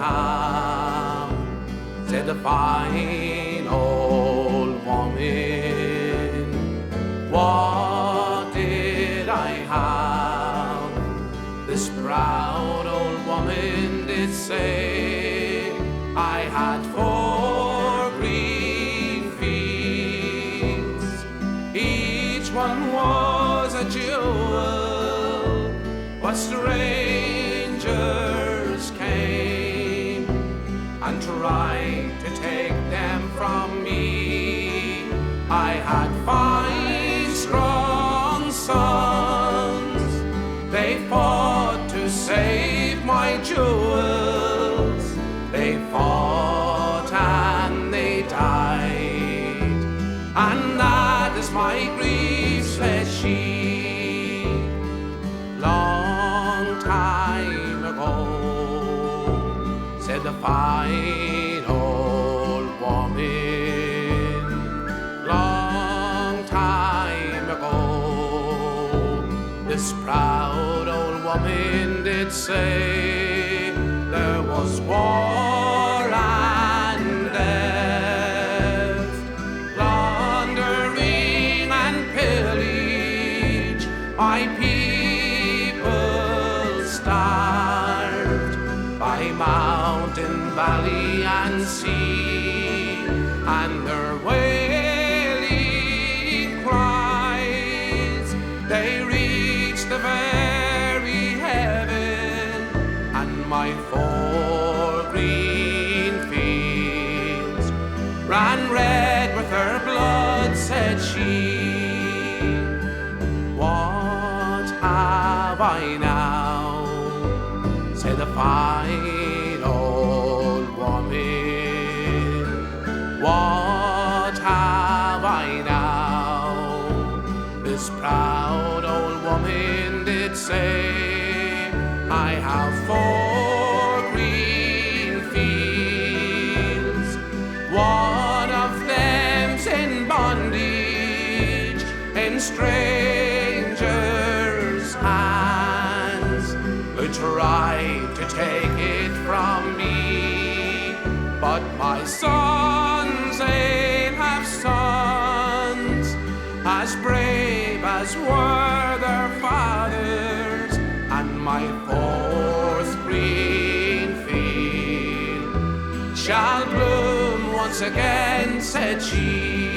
have, said the fine old woman. What did I have? This proud old woman did say I had 4 green fields. Each one was a jewel, but strangers came and tried to take them from me. I had 5 strong sons. They fought to save my jewels. They fought and they died, and that is my grief, said she. Long time ago, said the fine old woman. Long time ago, this proud old woman did say there was war and death, plundering and pillage. My people starved by mountain, valley, and sea, and their wailing cries, they reached the very heaven, and my 4 green fields ran red with her blood, said she. What have I now? Said the fine old woman. What have I now? This proud old woman did say I have 4 green fields. One of them's in bondage in strangers' hands, who tried to take it from me. But my sons, they have sons as brave as were their fathers, and my 4th green field shall bloom once again, said she.